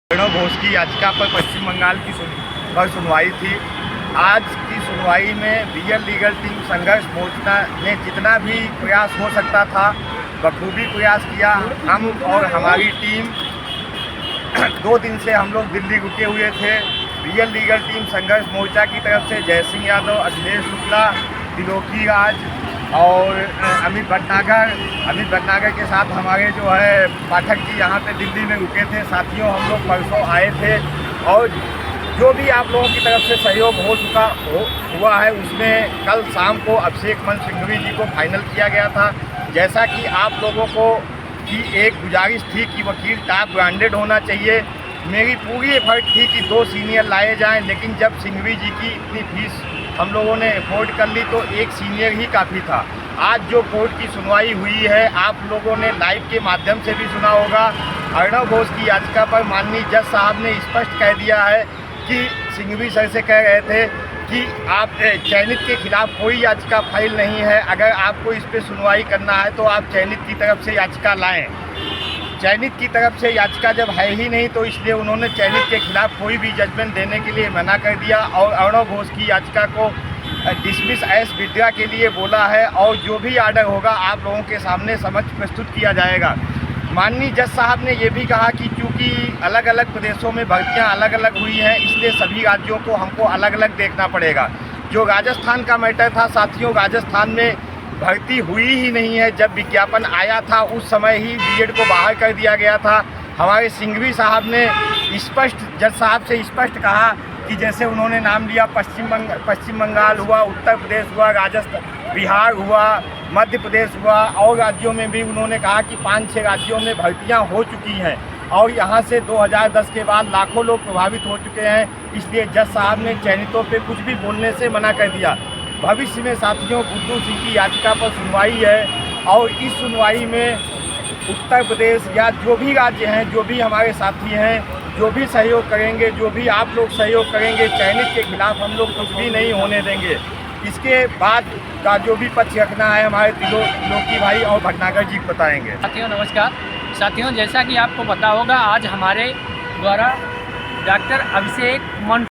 प्रणव घोष की याचिका पर पश्चिम बंगाल की सुनवाई थी। आज की सुनवाई में बीएल लीगल टीम संघर्ष मोर्चा ने जितना भी प्रयास हो सकता था बखूबी प्रयास किया। हम और हमारी टीम 2 दिन से हम लोग दिल्ली रुके हुए थे। बीएल लीगल टीम संघर्ष मोर्चा की तरफ से जय सिंह यादव, अखिलेश शुक्ला, त्रिलोकी राज और अमित भटनागर के साथ हमारे जो है पाठक जी यहाँ पे दिल्ली में रुके थे। साथियों, हम लोग परसों आए थे और जो भी आप लोगों की तरफ से सहयोग हुआ है उसमें कल शाम को अभिषेक मनु सिंघवी जी को फाइनल किया गया था। जैसा कि आप लोगों को की एक गुजारिश थी कि वकील टॉप ब्रांडेड होना चाहिए, मेरी पूरी एफर्ट थी कि 2 सीनियर लाए जाएं, लेकिन जब सिंघवी जी की इतनी फीस हम लोगों ने अफोर्ड कर ली तो एक सीनियर ही काफ़ी था। आज जो कोर्ट की सुनवाई हुई है आप लोगों ने लाइव के माध्यम से भी सुना होगा। प्रणव घोष की याचिका पर माननीय जज साहब ने स्पष्ट कह दिया है कि सिंघवी सर से कह रहे थे कि आप चयनित के खिलाफ कोई याचिका फाइल नहीं है, अगर आपको इस पर सुनवाई करना है तो आप चयनित की तरफ से याचिका लाएं। चयनित की तरफ से याचिका जब है ही नहीं तो इसलिए उन्होंने चयनित के खिलाफ कोई भी जजमेंट देने के लिए मना कर दिया और प्रणव घोष की याचिका को डिसमिस एज विड्रा के लिए बोला है और जो भी आर्डर होगा आप लोगों के सामने समक्ष प्रस्तुत किया जाएगा। माननीय जज साहब ने ये भी कहा कि चूँकि अलग अलग प्रदेशों में भर्तियाँ अलग अलग हुई हैं इसलिए सभी राज्यों को हमको अलग अलग देखना पड़ेगा। जो राजस्थान का मैटर था साथियों, राजस्थान में भर्ती हुई ही नहीं है। जब विज्ञापन आया था उस समय ही बीएड को बाहर कर दिया गया था। हमारे सिंघवी साहब ने स्पष्ट जज साहब से स्पष्ट कहा कि जैसे उन्होंने नाम लिया पश्चिम बंगाल हुआ, उत्तर प्रदेश हुआ, राजस्थान, बिहार हुआ, मध्य प्रदेश हुआ और राज्यों में भी उन्होंने कहा कि 5-6 राज्यों में भर्तियां हो चुकी हैं और यहां से 2010 के बाद लाखों लोग प्रभावित हो चुके हैं। इसलिए जज साहब ने चयनितों पे कुछ भी बोलने से मना कर दिया। भविष्य में साथियों गुड्डू सिंह की याचिका पर सुनवाई है और इस सुनवाई में उत्तर प्रदेश या जो भी राज्य हैं, जो भी हमारे साथी हैं, जो भी सहयोग करेंगे, जो भी आप लोग सहयोग करेंगे, चयनित के खिलाफ हम लोग कुछ भी नहीं होने देंगे। इसके बाद का जो भी पक्ष रखना है हमारे त्रिलोकी भाई और भटनागर जी बताएंगे। साथियों नमस्कार। साथियों, जैसा कि आपको पता होगा आज हमारे द्वारा डॉक्टर अभिषेक मनु